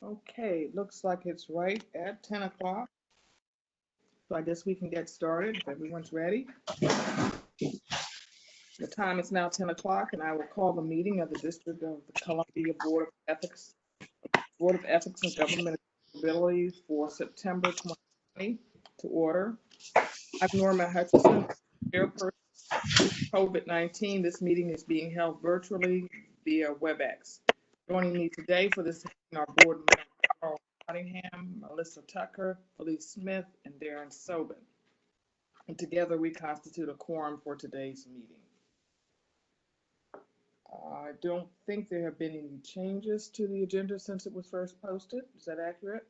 Okay, looks like it's right at 10 o'clock. So I guess we can get started if everyone's ready. The time is now 10 o'clock, and I will call the meeting of the District of the Columbia Board of Ethics and Government Accountability for September 2020 to order. I'm Norma Hutcheson, Chairperson. COVID-19, this meeting is being held virtually via WebEx. Joining me today for this meeting are board members Carl Cunningham, Melissa Tucker, Felice Smith, and Darren Sobin. And together we constitute a quorum for today's meeting. I don't think there have been any changes to the agenda since it was first posted. Is that accurate?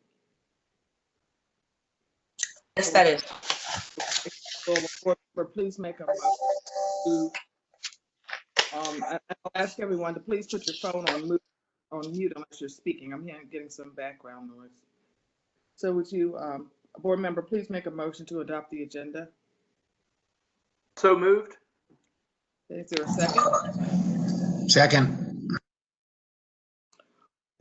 Yes, that is. So, please make a motion to, I'll ask everyone to please put your phone on mute unless you're speaking. I'm getting some background noise. So would you, board member, please make a motion to adopt the agenda? So moved. Is there a second? Second.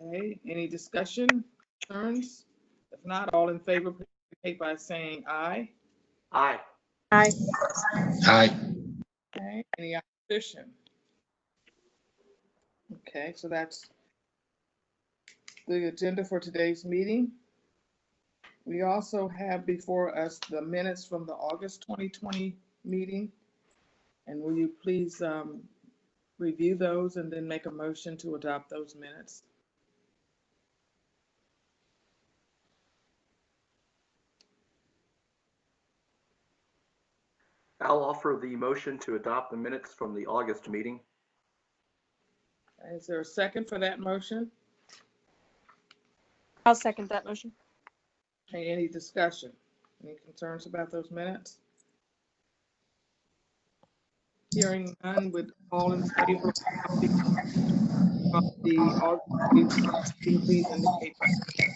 Okay, any discussion, concerns? If not, all in favor, please indicate by saying aye. Aye. Aye. Aye. Okay, any opposition? Okay, so that's the agenda for today's meeting. We also have before us the minutes from the August 2020 meeting. And will you please review those and then make a motion to adopt those minutes? I'll offer the motion to adopt the minutes from the August meeting. Is there a second for that motion? I'll second that motion. Okay, any discussion? Any concerns about those minutes? Hearing none, with all in favor of the August meeting, please indicate by saying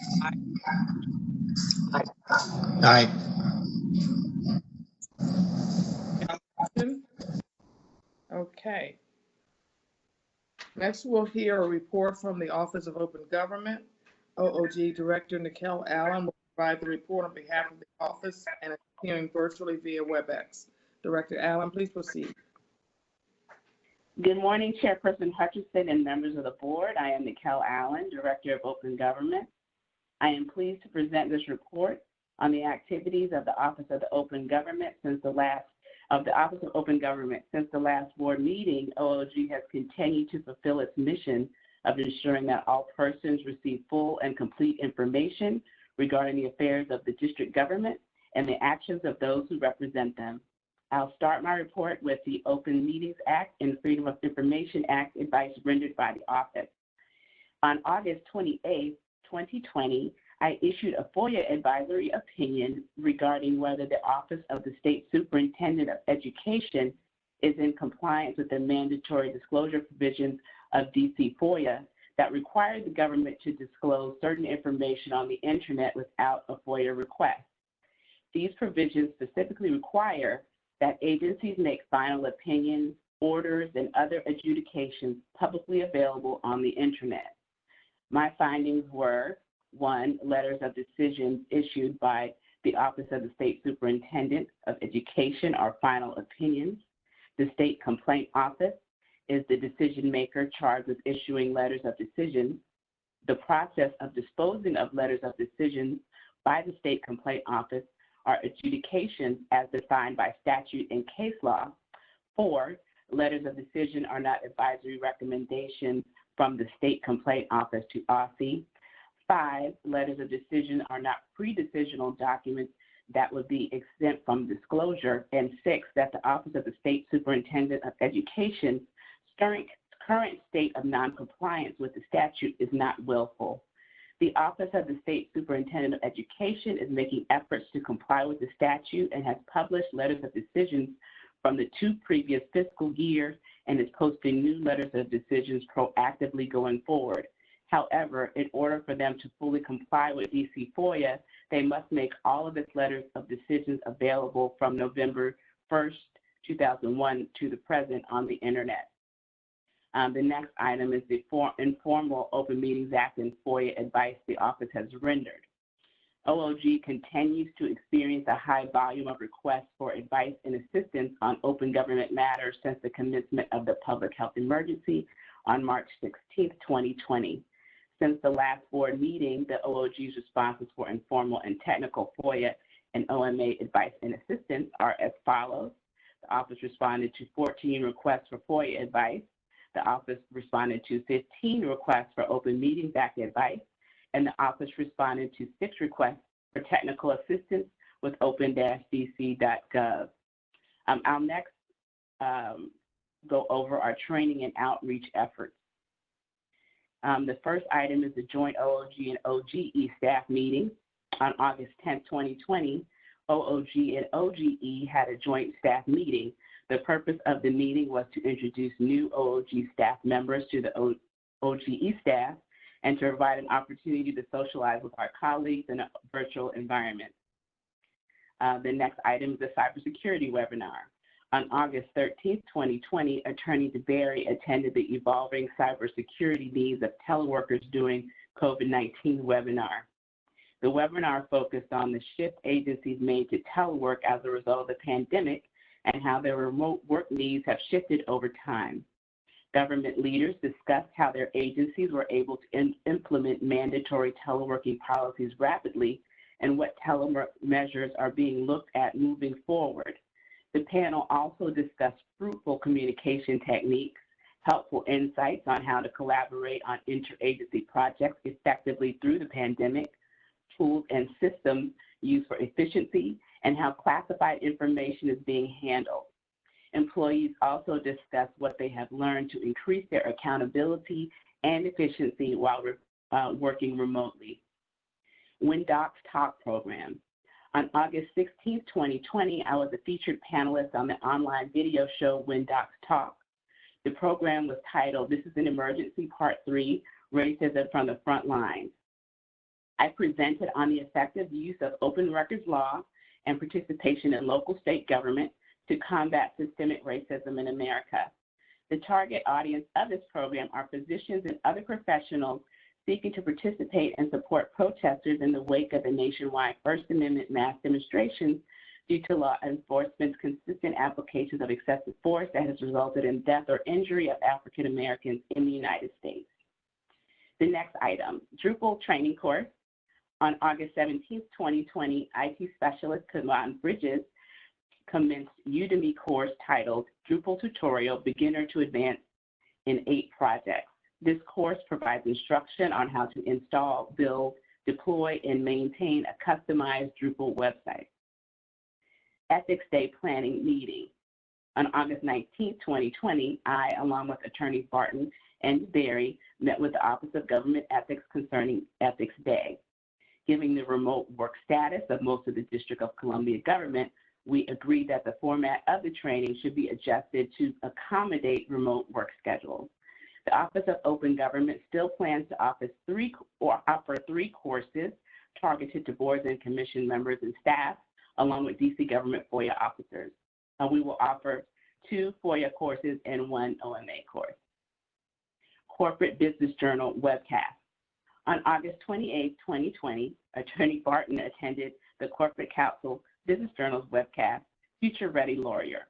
aye. Aye. Okay. Next, we'll hear a report from the Office of Open Government. OOG Director Niquelle Allen will provide the report on behalf of the office and is appearing virtually via WebEx. Director Allen, please proceed. Good morning, Chairperson Hutcheson and members of the board. I am Niquelle Allen, Director of Open Government. I am pleased to present this report on the activities of the Office of Open Government since the last board meeting. OOG has continued to fulfill its mission of ensuring that all persons receive full and complete information regarding the affairs of the district government and the actions of those who represent them. I'll start my report with the Open Meetings Act and Freedom of Information Act advice rendered by the office. On August 28, 2020, I issued a FOIA advisory opinion regarding whether the Office of the State Superintendent of Education is in compliance with the mandatory disclosure provisions of DC FOIA that require the government to disclose certain information on the internet without a FOIA request. These provisions specifically require that agencies make final opinions, orders, and other adjudications publicly available on the internet. My findings were: 1, letters of decisions issued by the Office of the State Superintendent of Education are final opinions. The State Complaint Office is the decision maker charged with issuing letters of decision. The process of disposing of letters of decision by the State Complaint Office are adjudications as defined by statute and case law. 4, letters of decision are not advisory recommendations from the State Complaint Office to OSSI. 5, letters of decision are not pre-decisional documents that would be exempt from disclosure. And 6, that the Office of the State Superintendent of Education's current state of noncompliance with the statute is not willful. The Office of the State Superintendent of Education is making efforts to comply with the statute and has published letters of decisions from the 2 previous fiscal years and is posting new letters of decisions proactively going forward. However, in order for them to fully comply with DC FOIA, they must make all of its letters of decisions available from November 1st, 2001 to the present on the internet. The next item is the informal Open Meetings Act and FOIA advice the office has rendered. OOG continues to experience a high volume of requests for advice and assistance on open government matters since the commencement of the public health emergency on March 16, 2020. Since the last board meeting, the OOG's responses for informal and technical FOIA and OMA advice and assistance are as follows. The office responded to 14 requests for FOIA advice. The office responded to 15 requests for Open Meetings Act advice, and the office responded to 6 requests for technical assistance with open-dc.gov. I'll next go over our training and outreach efforts. The first item is the joint OOG and OGE staff meeting. On August 10, 2020, OOG and OGE had a joint staff meeting. The purpose of the meeting was to introduce new OOG staff members to the OGE staff and to provide an opportunity to socialize with our colleagues in a virtual environment. The next item is the cybersecurity webinar. On August 13, 2020, Attorney DeBerry attended the Evolving Cybersecurity Needs of Teleworkers During COVID-19 webinar. The webinar focused on the shift agencies made to telework as a result of the pandemic and how their remote work needs have shifted over time. Government leaders discussed how their agencies were able to implement mandatory teleworking policies rapidly and what telework measures are being looked at moving forward. The panel also discussed fruitful communication techniques, helpful insights on how to collaborate on interagency projects effectively through the pandemic, tools and systems used for efficiency, and how classified information is being handled. Employees also discussed what they have learned to increase their accountability and efficiency while working remotely. WinDocs Talk program. On August 16, 2020, I was a featured panelist on the online video show WinDocs Talk. The program was titled, "This is an Emergency Part 3, Racism from the Front Lines." I presented on the effective use of open records law and participation in local state government to combat systemic racism in America. The target audience of this program are physicians and other professionals seeking to participate and support protesters in the wake of the nationwide First Amendment mass demonstrations due to law enforcement's consistent applications of excessive force that has resulted in death or injury of African Americans in the United States. The next item, Drupal training course. On August 17, 2020, IT specialist Kavan Bridges commenced Udemy course titled Drupal Tutorial Beginner to Advanced in 8 Projects. This course provides instruction on how to install, build, deploy, and maintain a customized Drupal website. Ethics Day Planning Meeting. On August 19, 2020, I, along with Attorneys Barton and Berry, met with the Office of Government Ethics concerning Ethics Day. Given the remote work status of most of the District of Columbia government, we agreed that the format of the training should be adjusted to accommodate remote work schedules. The Office of Open Government still plans to offer 3 courses targeted to boards and commission members and staff, along with DC government FOIA officers. We will offer 2 FOIA courses and 1 OMA course. Corporate Business Journal webcast. On August 28, 2020, Attorney Barton attended the Corporate Counsel Business Journal's webcast, Future Ready Lawyer.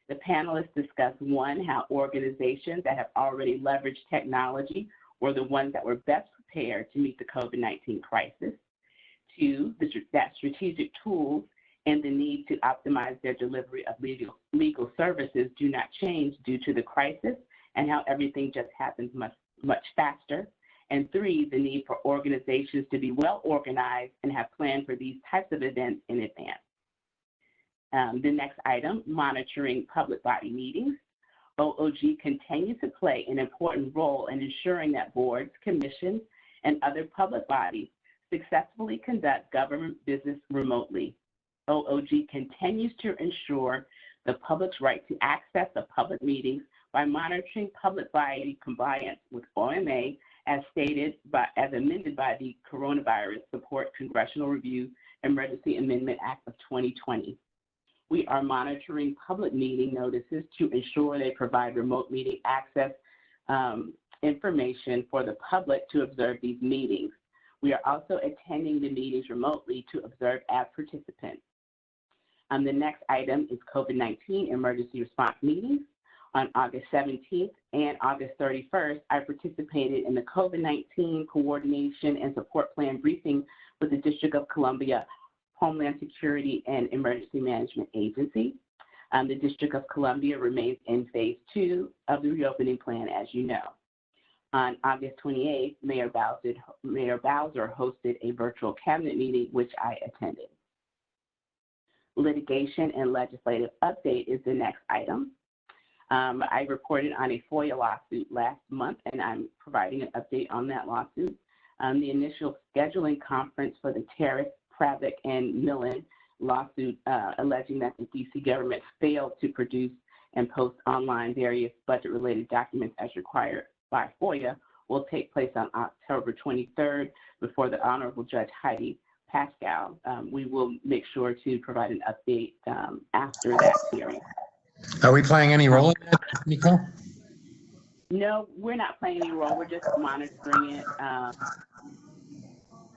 The panelists discussed 1, how organizations that have already leveraged technology were the ones that were best prepared to meet the COVID-19 crisis. 2, that strategic tools and the need to optimize their delivery of legal services do not change due to the crisis and how everything just happens much faster. And 3, the need for organizations to be well organized and have planned for these types of events in advance. The next item, monitoring public body meetings. OOG continues to play an important role in ensuring that boards, commissions, and other public bodies successfully conduct government business remotely. OOG continues to ensure the public's right to access the public meetings by monitoring public body compliance with OMA as amended by the Coronavirus Support Congressional Review Emergency Amendment Act of 2020. We are monitoring public meeting notices to ensure they provide remote meeting access information for the public to observe these meetings. We are also attending the meetings remotely to observe as participants. The next item is COVID-19 emergency response meetings. On August 17th and August 31st, I participated in the COVID-19 coordination and support plan briefing with the District of Columbia Homeland Security and Emergency Management Agency. The District of Columbia remains in phase 2 of the reopening plan, as you know. On August 28th, Mayor Bowser hosted a virtual cabinet meeting, which I attended. Litigation and legislative update is the next item. I reported on a FOIA lawsuit last month, and I'm providing an update on that lawsuit. The initial scheduling conference for the Terrace, Pravick, and Millen lawsuit alleging that the DC government failed to produce and post online various budget-related documents as required by FOIA will take place on October 23rd before the Honorable Judge Heidi Pascal. We will make sure to provide an update after that hearing. Are we playing any role in that, Niquelle? No, we're not playing any role. We're just monitoring it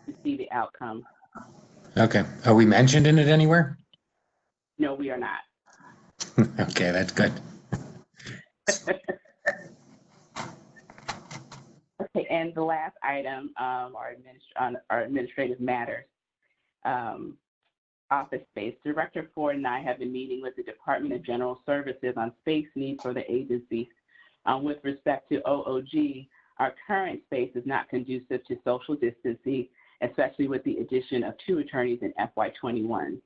to see the outcome. Okay. Are we mentioned in it anywhere? No, we are not. Okay, that's good. Okay, and the last item are administrative matters. Office space. Director Ford and I have been meeting with the Department of General Services on space needs for the agency. With respect to OOG, our current space is not conducive to social distancing, especially with the addition of 2 attorneys in FY21.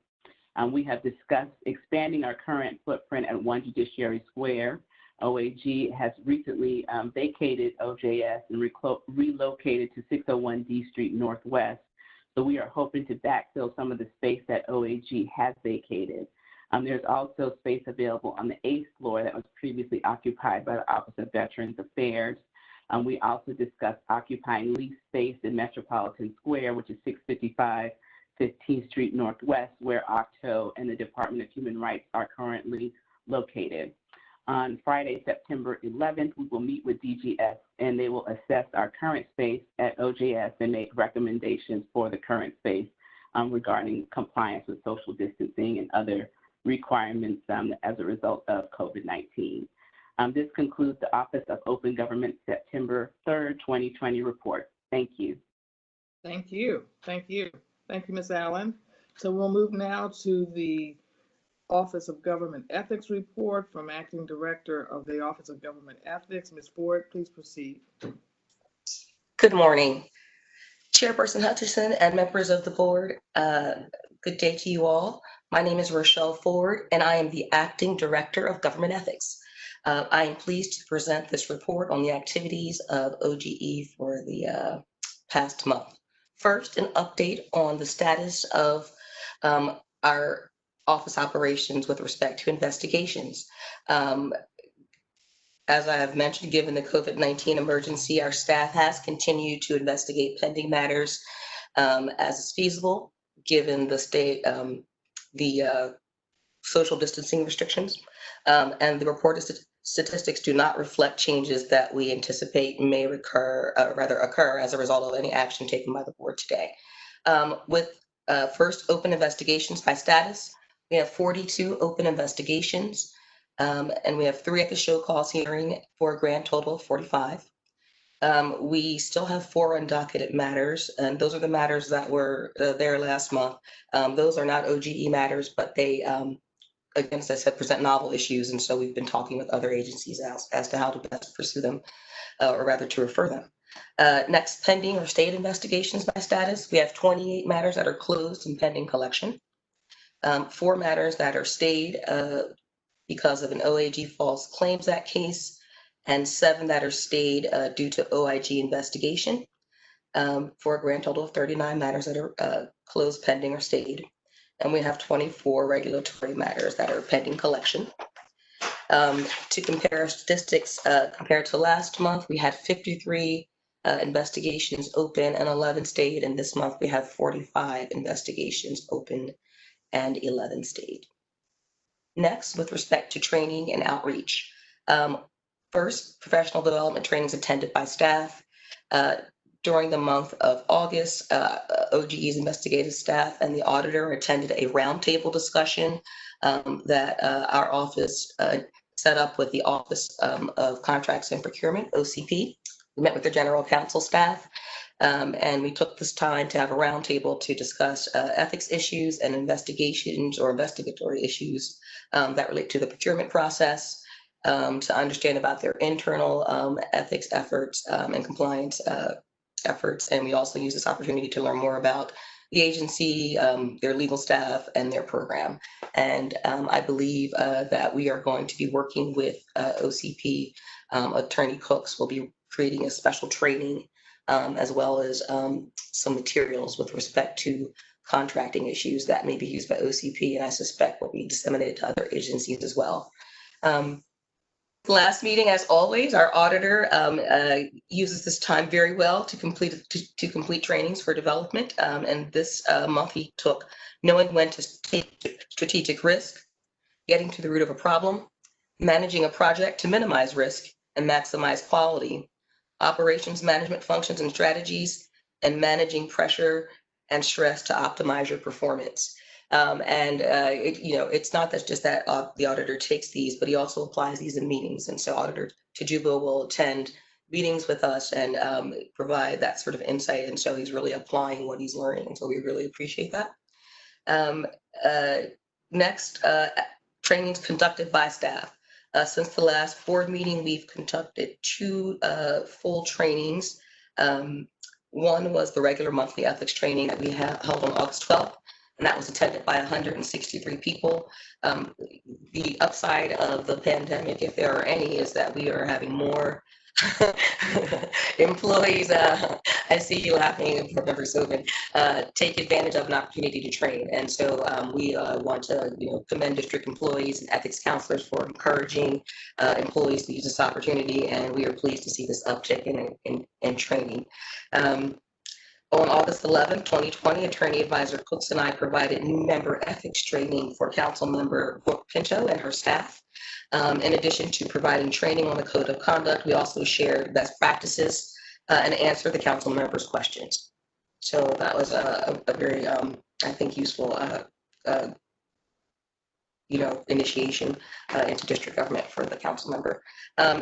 We have discussed expanding our current footprint at 1 Judiciary Square. OAG has recently vacated OJS and relocated to 601 D Street Northwest. So we are hoping to backfill some of the space that OAG has vacated. There's also space available on the 8th floor that was previously occupied by the Office of Veterans Affairs. We also discussed occupying leased space in Metropolitan Square, which is 655 15th Street Northwest, where OCTO and the Department of Human Rights are currently located. On Friday, September 11th, we will meet with DGS, and they will assess our current space at OJS and make recommendations for the current space regarding compliance with social distancing and other requirements as a result of COVID-19. This concludes the Office of Open Government September 3rd, 2020 report. Thank you. Thank you. Thank you. Thank you, Ms. Allen. So we'll move now to the Office of Government Ethics report from Acting Director of the Office of Government Ethics. Ms. Ford, please proceed. Good morning, Chairperson Hutcheson and members of the board. Good day to you all. My name is Rochelle Ford, and I am the Acting Director of Government Ethics. I am pleased to present this report on the activities of OGE for the past month. First, an update on the status of our office operations with respect to investigations. As I have mentioned, given the COVID-19 emergency, our staff has continued to investigate pending matters as is feasible, given the state, the social distancing restrictions. And the reported statistics do not reflect changes that we anticipate may occur as a result of any action taken by the board today. With first, open investigations by status. We have 42 open investigations, and we have 3 at the show cause hearing for a grand total of 45. We still have 4 undocketed matters, and those are the matters that were there last month. Those are not OGE matters, but they, again, as I said, present novel issues, and so we've been talking with other agencies as to how to best pursue them, or rather to refer them. Next, pending or stayed investigations by status. We have 28 matters that are closed and pending collection. 4 matters that are stayed because of an OAG False Claims Act case, and 7 that are stayed due to OIG investigation, for a grand total of 39 matters that are closed, pending, or stayed. And we have 24 regulatory matters that are pending collection. To compare statistics, compared to last month, we had 53 investigations open and 11 stayed, and this month we have 45 investigations open and 11 stayed. Next, with respect to training and outreach, First, professional development trainings attended by staff. During the month of August, OGE's investigative staff and the auditor attended a roundtable discussion that our office set up with the Office of Contracts and Procurement, OCP. We met with the general counsel staff, and we took this time to have a roundtable to discuss ethics issues and investigations or investigatory issues that relate to the procurement process, to understand about their internal ethics efforts and compliance efforts. And we also use this opportunity to learn more about the agency, their legal staff, and their program. And I believe that we are going to be working with OCP. Attorney Cooks will be creating a special training as well as some materials with respect to contracting issues that may be used by OCP, and I suspect will be disseminated to other agencies as well. Last meeting, as always, our auditor uses this time very well to complete trainings for development. And this month he took knowing when to take strategic risk, getting to the root of a problem, managing a project to minimize risk and maximize quality, operations management functions and strategies, and managing pressure and stress to optimize your performance. It's not that just that the auditor takes these, but he also applies these in meetings. And so Auditor Tajubo will attend meetings with us and provide that sort of insight. And so he's really applying what he's learning. And so we really appreciate that. Next, trainings conducted by staff. Since the last board meeting, we've conducted 2 full trainings. One was the regular monthly ethics training that we held on August 12th. And that was attended by 163 people. The upside of the pandemic, if there are any, is that we are having more employees. I see you laughing, Member Sobin, take advantage of an opportunity to train. And so we want to commend district employees and ethics counselors for encouraging employees to use this opportunity. And we are pleased to see this uptick in training. On August 11, 2020, Attorney Advisor Cooks and I provided new member ethics training for Council Member Brooke Pinto and her staff. In addition to providing training on the Code of Conduct, we also shared best practices and answered the council members' questions. So that was a very, I think, useful initiation into district government for the council member.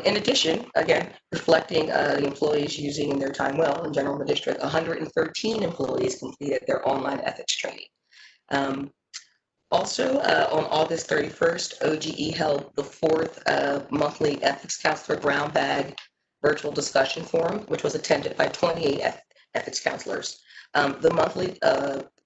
In addition, again, reflecting the employees using their time well in general in the district, 113 employees completed their online ethics training. Also, on August 31st, OGE held the 4th monthly Ethics Counselor Brown Bag virtual discussion forum, which was attended by 28 ethics counselors. The monthly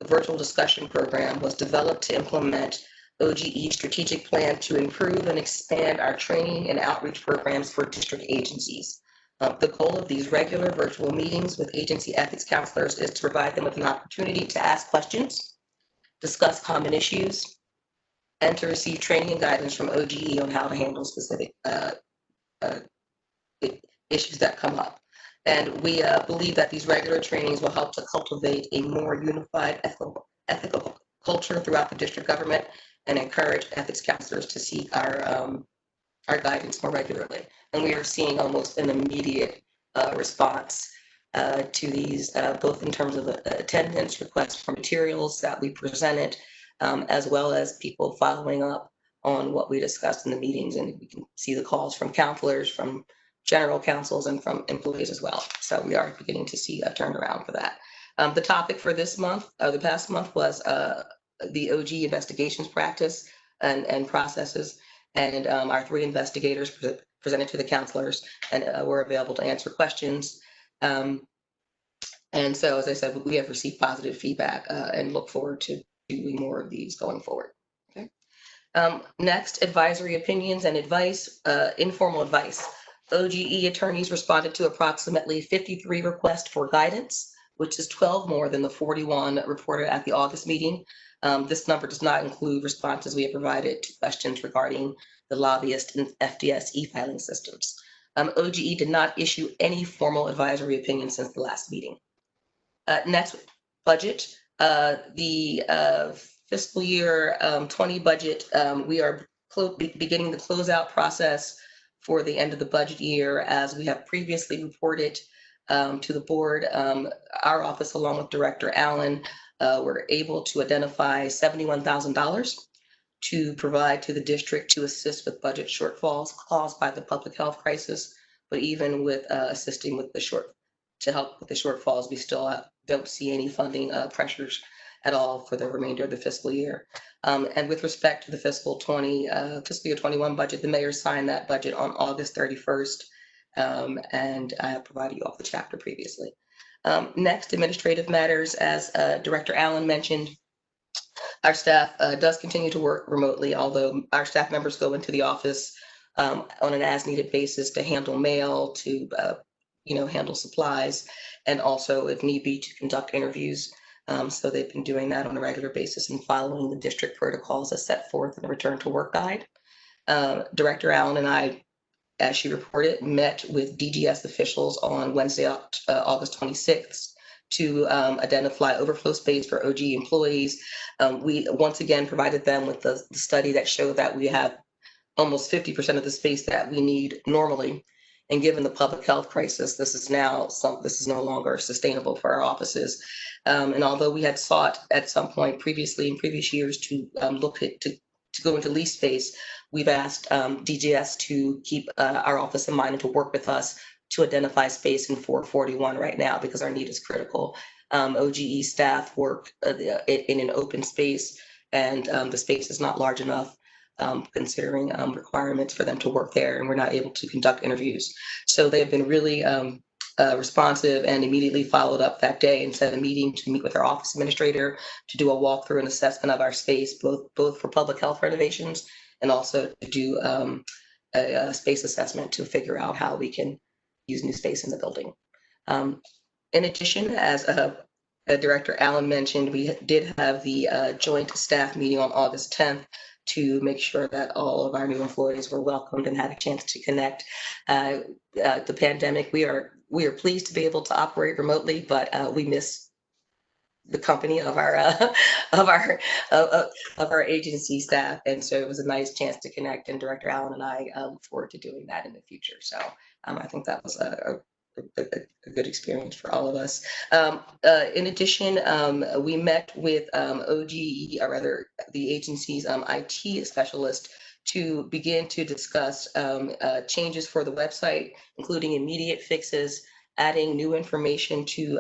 virtual discussion program was developed to implement OGE's strategic plan to improve and expand our training and outreach programs for district agencies. The goal of these regular virtual meetings with agency ethics counselors is to provide them with an opportunity to ask questions, discuss common issues, and to receive training and guidance from OGE on how to handle specific issues that come up. And we believe that these regular trainings will help to cultivate a more unified ethical culture throughout the district government and encourage ethics counselors to seek our guidance more regularly. And we are seeing almost an immediate response to these, both in terms of attendance, requests for materials that we presented, as well as people following up on what we discussed in the meetings. And we can see the calls from counselors, from general counsels, and from employees as well. So we are beginning to see a turnaround for that. The topic for this month, the past month, was the OG investigations practice and processes. And our 3 investigators presented to the counselors and were available to answer questions. And so, as I said, we have received positive feedback and look forward to doing more of these going forward. Okay. Next, advisory opinions and advice, informal advice. OGE attorneys responded to approximately 53 requests for guidance, which is 12 more than the 41 reported at the August meeting. This number does not include responses we have provided to questions regarding the lobbyist and FDS e-filing systems. OGE did not issue any formal advisory opinion since the last meeting. Next, budget. The fiscal year 20 budget, we are beginning the closeout process for the end of the budget year. As we have previously reported to the board, our office, along with Director Allen, were able to identify $71,000 to provide to the district to assist with budget shortfalls caused by the public health crisis. But even with assisting with to help with the shortfalls, we still don't see any funding pressures at all for the remainder of the fiscal year. And with respect to the fiscal year 21 budget, the mayor signed that budget on August 31st. And I have provided you all the chapter previously. Next, administrative matters. As Director Allen mentioned, our staff does continue to work remotely, although our staff members go into the office on an as-needed basis to handle mail, to handle supplies, and also, if need be, to conduct interviews. So they've been doing that on a regular basis and following the district protocols as set forth in the Return to Work Guide. Director Allen and I, as she reported, met with DGS officials on Wednesday, August 26th, to identify overflow space for OG employees. We once again provided them with the study that showed that we have almost 50% of the space that we need normally. And given the public health crisis, this is no longer sustainable for our offices. And although we had sought at some point previously in previous years to go into lease space, we've asked DGS to keep our office in mind and to work with us to identify space in 441 right now, because our need is critical. OGE staff work in an open space, and the space is not large enough, considering requirements for them to work there, and we're not able to conduct interviews. So they have been really responsive and immediately followed up that day and set a meeting to meet with our office administrator to do a walkthrough and assessment of our space, both for public health renovations and also to do a space assessment to figure out how we can use new space in the building. In addition, as Director Allen mentioned, we did have the joint staff meeting on August 10th to make sure that all of our new employees were welcomed and had a chance to connect. The pandemic, we are pleased to be able to operate remotely, but we miss the company of our agency staff, and so it was a nice chance to connect. And Director Allen and I look forward to doing that in the future. So I think that was a good experience for all of us. In addition, we met with OGE, or rather the agency's IT specialist, to begin to discuss changes for the website, including immediate fixes, adding new information to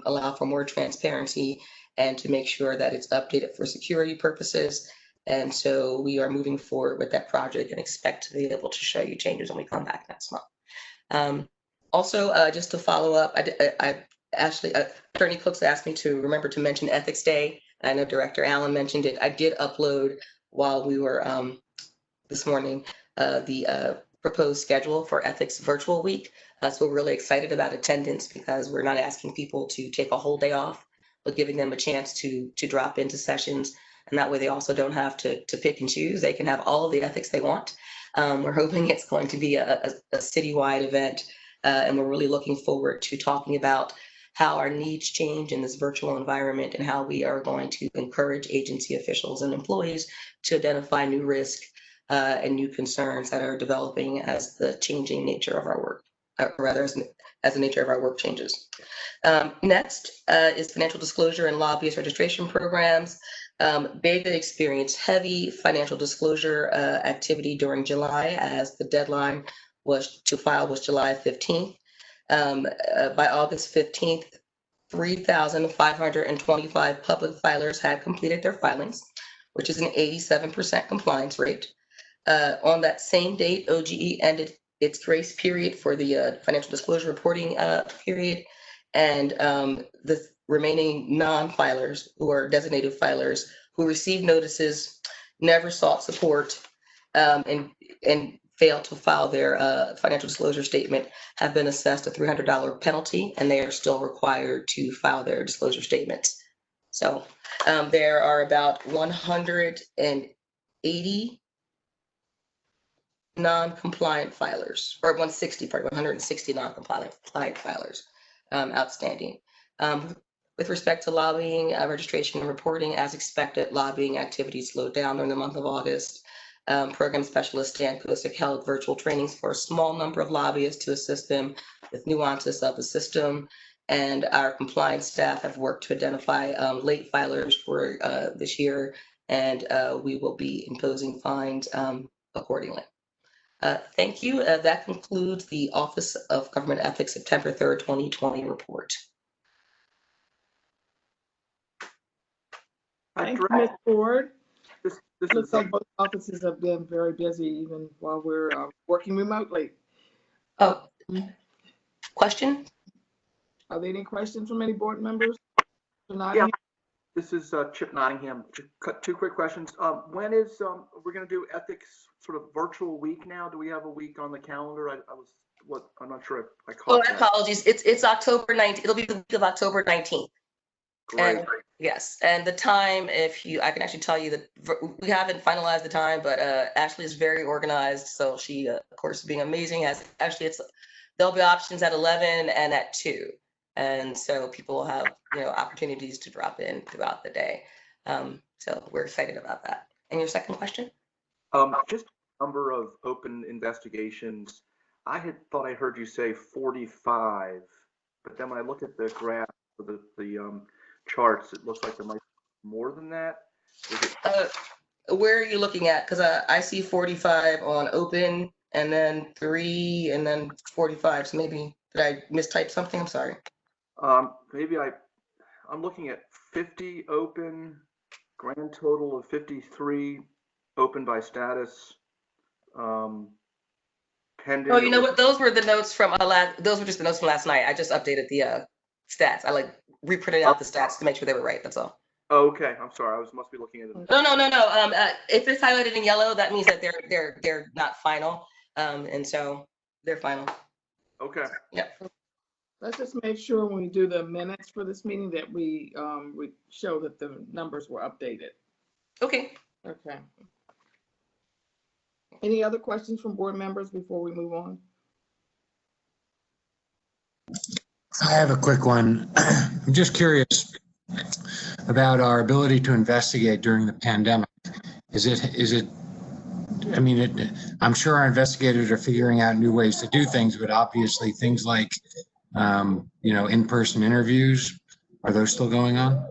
allow for more transparency and to make sure that it's updated for security purposes. And so we are moving forward with that project and expect to be able to show you changes when we come back next month. Also, just to follow up, Attorney Cooks asked me to remember to mention Ethics Day. I know Director Allen mentioned it. I did upload while we were this morning the proposed schedule for Ethics Virtual Week. So we're really excited about attendance, because we're not asking people to take a whole day off, but giving them a chance to drop into sessions. And that way they also don't have to pick and choose. They can have all of the ethics they want. We're hoping it's going to be a citywide event. And we're really looking forward to talking about how our needs change in this virtual environment and how we are going to encourage agency officials and employees to identify new risk and new concerns that are developing as the changing nature of our work, or rather as the nature of our work changes. Next is financial disclosure and lobbyist registration programs. BEGA experienced heavy financial disclosure activity during July, as the deadline to file was July 15th. By August 15th, 3,525 public filers had completed their filings, which is an 87% compliance rate. On that same date, OGE ended its grace period for the financial disclosure reporting period, and the remaining non-filers, who are designated filers, who received notices, never sought support, and failed to file their financial disclosure statement, have been assessed a $300 penalty, and they are still required to file their disclosure statements. So there are about 180 non-compliant filers, or 160 non-compliant filers outstanding. With respect to lobbying, registration and reporting, as expected, lobbying activities slowed down during the month of August. program specialist Dan Kusick held virtual trainings for a small number of lobbyists to assist them with nuances of the system. And our compliance staff have worked to identify late filers for this year, and we will be imposing fines accordingly. Thank you. That concludes the Office of Government Ethics September 3rd, 2020 report. Thank you, Ms. Ford. This Looks is, like both offices have been very busy even while we're working remotely. Oh, question? Are there any questions from any board members? yeah, this is Chip Nottingham. Two quick questions. When is, we're going to do ethics sort of virtual week now? Do we have a week on the calendar? I'm not sure I Oh, caught my that. apologies. It's October 19th. It'll be the week of October 19th. Great. And yes, and the time, I can actually tell you that we haven't finalized the time, but Ashley is very organized. So she, of course, being amazing, there'll be options at 11 and at 2. And so people will have, opportunities to drop in throughout the day. So we're excited about that. And your second question? Just number of open investigations. I had thought I heard you say 45, but then when I look at the graph for the charts, it looks like there might be more than that. Where are you looking at? Because I see 45 on open, and then 3, and then 45. So maybe did I mistype something? I'm sorry. Maybe I'm looking at 50 open, grand total of 53 open by status. Pending. Oh, you know what? Those were the notes from those were just the notes from last night. I just updated the stats. I reprinted out the stats to make sure they were right. That's all. Oh, okay. I'm sorry. I must be looking at it. No. If it's highlighted in yellow, that means that they're not final. And so they're final. Okay. Yeah. Let's just make sure when we do the minutes for this meeting that we show that the numbers were updated. Okay. Okay. Any other questions from board members before we move on? I have a quick one. I'm just curious about our ability to investigate during the pandemic. I'm sure our investigators are figuring out new ways to do things, but obviously things like, in-person interviews, are those still going on?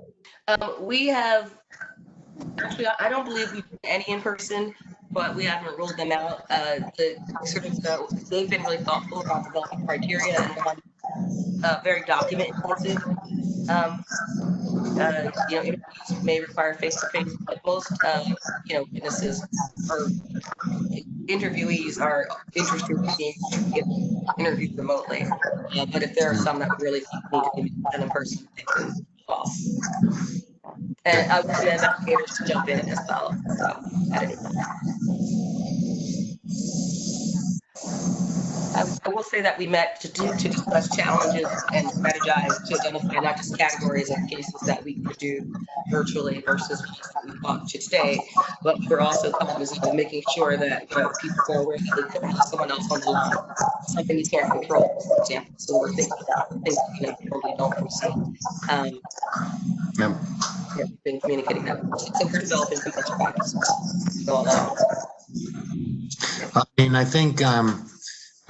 We have, actually, I don't believe we've done any in person, but we haven't ruled them out. They've been really thoughtful about developing criteria and very document intensive. Interviews may require face-to-face, but most, witnesses or interviewees are interested in being interviewed remotely. But if there are some that really need to be done in person, they can call. And I would like investigators to jump in as well. So, at any time. I will say that we met to discuss challenges and strategize to identify not just categories of cases that we could do virtually versus ones that we want to today, but we're also cognizant of making sure that people are aware that they could have someone else on the line, something you can't control, for example. So we're thinking about things that we totally don't foresee. We've been communicating that. So we're developing some best practices.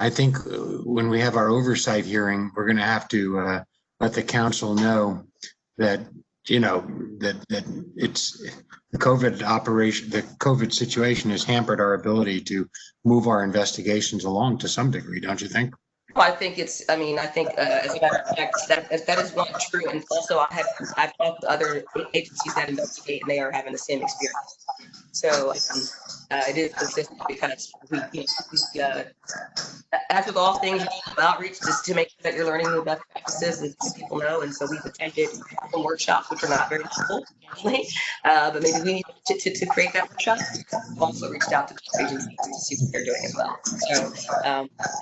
I think when we have our oversight hearing, we're going to have to let the council know that, that it's the COVID situation has hampered our ability to move our investigations along to some degree, don't you think? Well, I think as a matter of fact, that is one true. And also I've talked to other agencies that investigate and they are having the same experience. So it is consistent because we as with all things, outreach just to make sure that you're learning the best practices and so people know. And so we've attended some workshops, which are not very helpful, but maybe we need to create that workshop. We've also reached out to agencies to see what they're doing as well. So,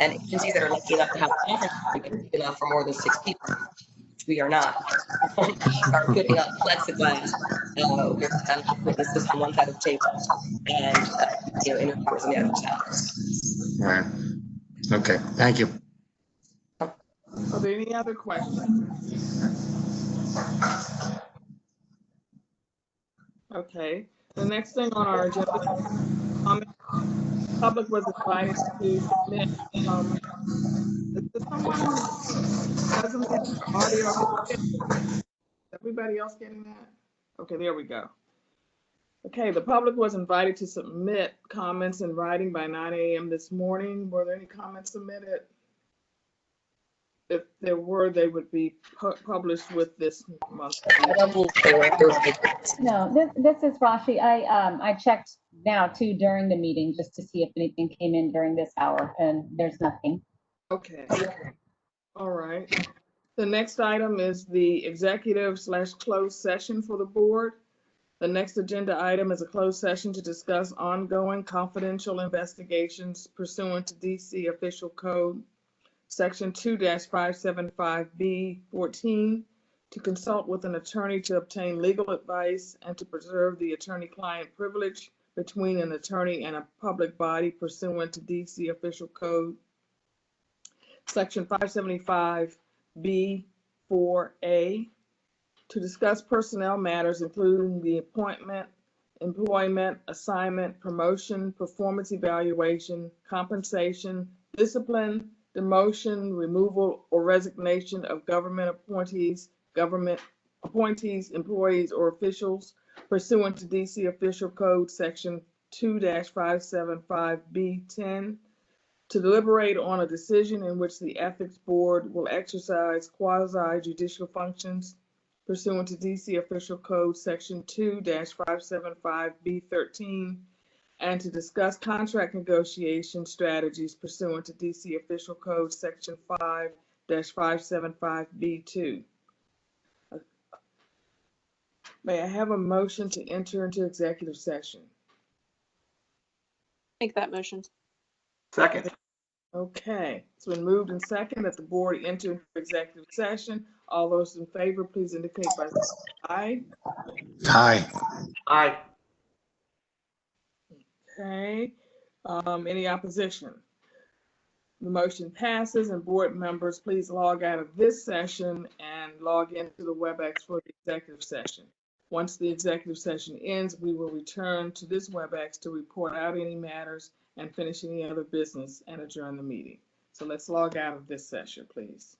and agencies that are lucky enough to have a conference enough for more than 6 people, which we are not, are putting up plexiglass with witnesses on one side of the table and interviewers on the other side. All right. Okay, thank you. Are there any other questions? Okay, The next thing on our agenda, comment, public was invited to submit, is there someone who doesn't have audio? Is everybody else getting that? Okay, there we go. Okay, the public was invited to submit comments in writing by 9 a.m. this morning. Were there any comments submitted? If there were, they would be published with this month. I don't believe there were any. No, this is Rashi. I checked now too during the meeting just to see if anything came in during this hour, and there's nothing. Okay, all right. The next item is the executive/closed session for the board. The next agenda item is a closed session to discuss ongoing confidential investigations pursuant to DC Official Code Section 2-575B14, to consult with an attorney to obtain legal advice and to preserve the attorney-client privilege between an attorney and a public body pursuant to DC Official Code Section 575B4A, to discuss personnel matters including the appointment, employment, assignment, promotion, performance evaluation, compensation, discipline, demotion, removal, or resignation of government appointees, employees, or officials pursuant to DC Official Code Section 2-575B10, to deliberate on a decision in which the Ethics Board will exercise quasi-judicial functions pursuant to DC Official Code Section 2-575B13, and to discuss contract negotiation strategies pursuant to DC Official Code Section 5-575B2. May I have a motion to enter into executive session? Make that motion. Second. Okay, it's been moved and second that the board enter into executive session. All those in favor, please indicate by saying aye. Hi. Aye. Okay, any opposition? The motion passes, and board members, please log out of this session and log into the WebEx for the executive session. Once the executive session ends, we will return to this WebEx to report out any matters and finish any other business and adjourn the meeting. So let's log out of this session, please.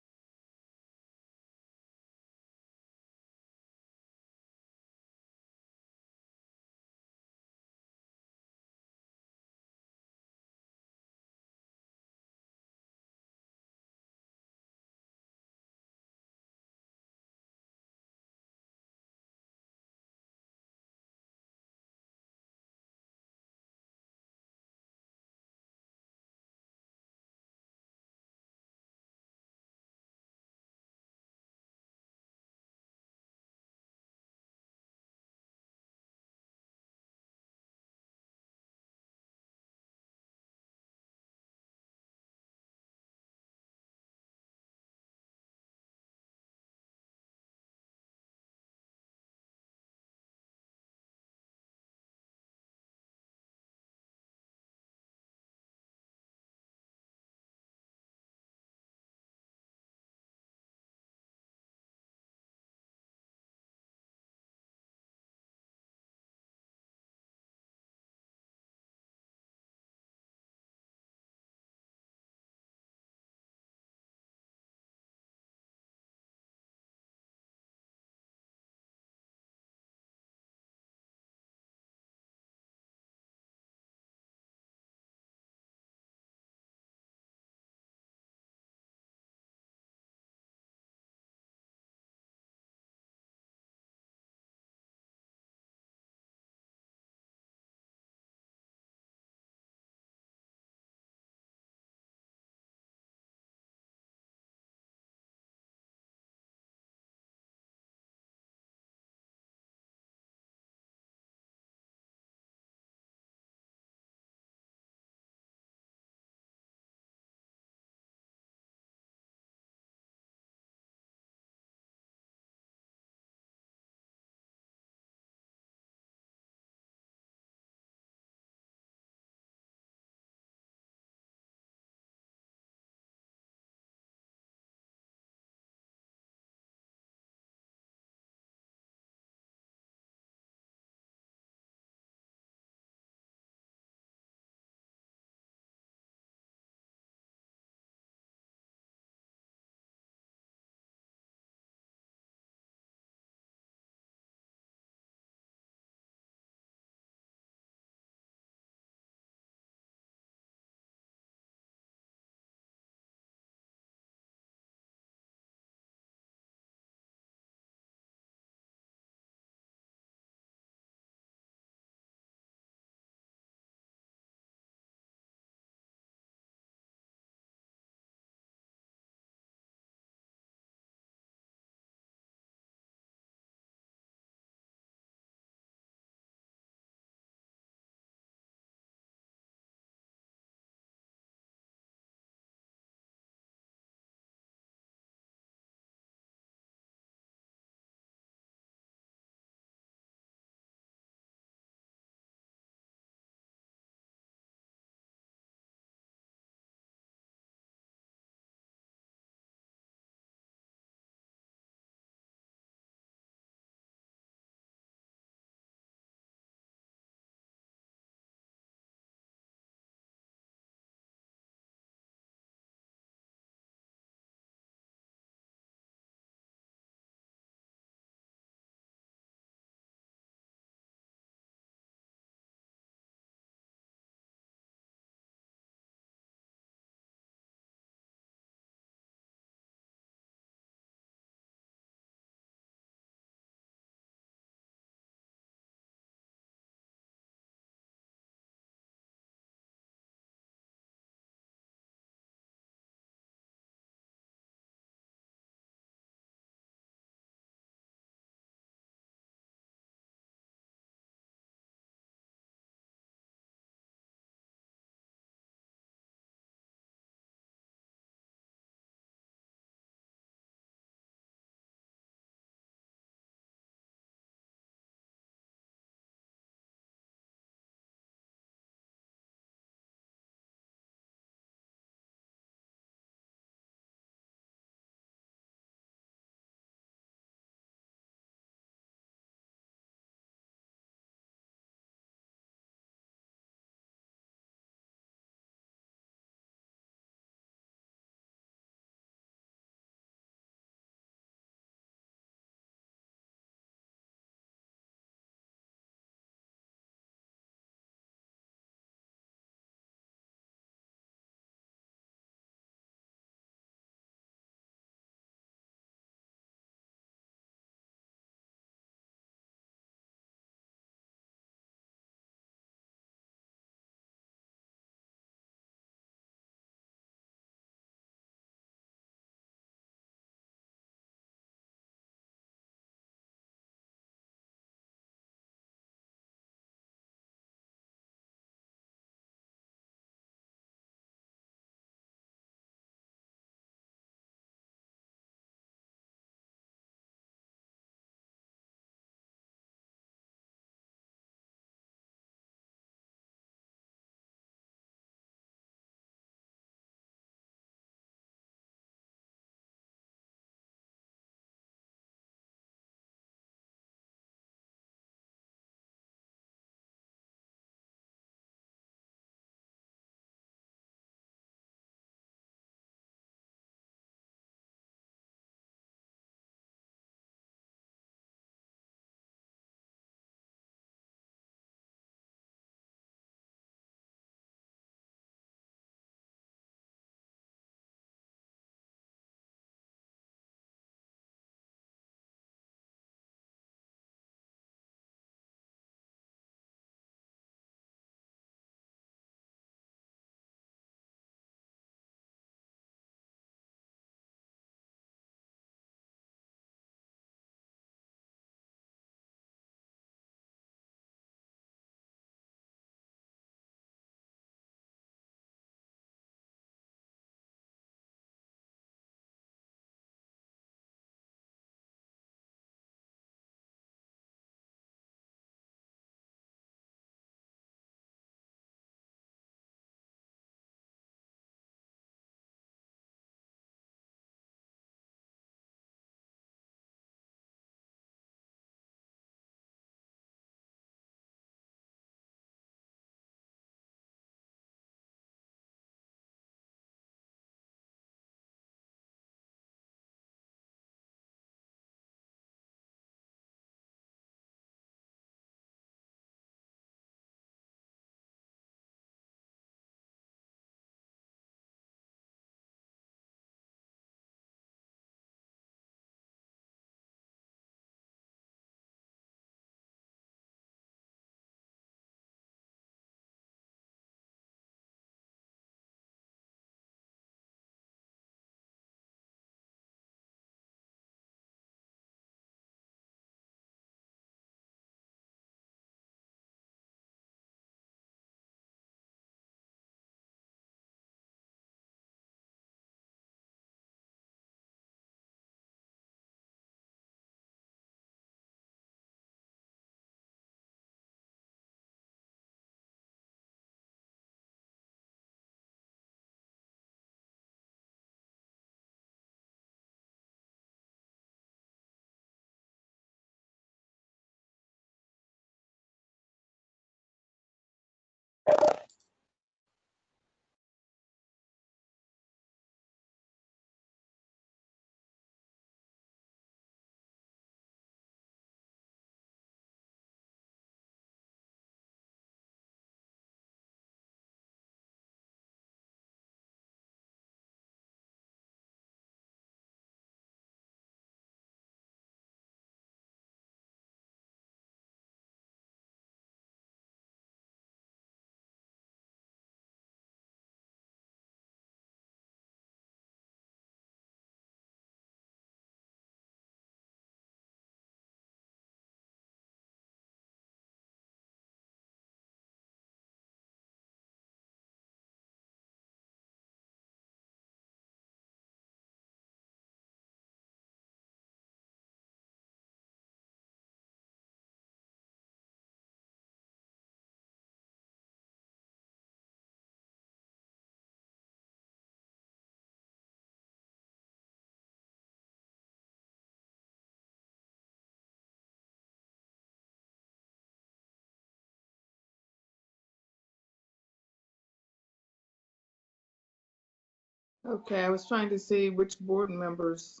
Okay, I was trying to see which board members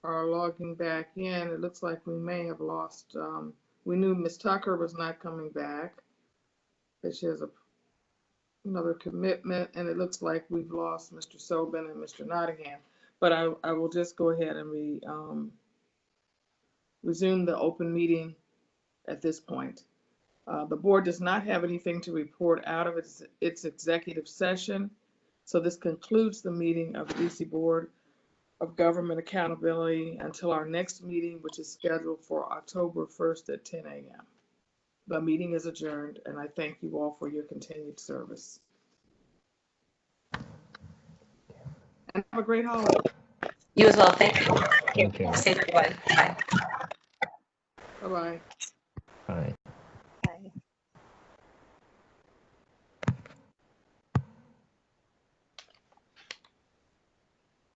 are logging back in. It looks like we may have lost, we knew Ms. Tucker was not coming back, that she has another commitment, and it looks like we've lost Mr. Sobin and Mr. Nottingham. But I will just go ahead and resume the open meeting at this point. The board does not have anything to report out of its executive session. So this concludes the meeting of the DC Board of Government Accountability until our next meeting, which is scheduled for October 1st at 10 a.m. The meeting is adjourned, and I thank you all for your continued service. And have a great holiday. You as well. Thank you. Thank you. Safe everybody. Bye. Bye-bye. Bye.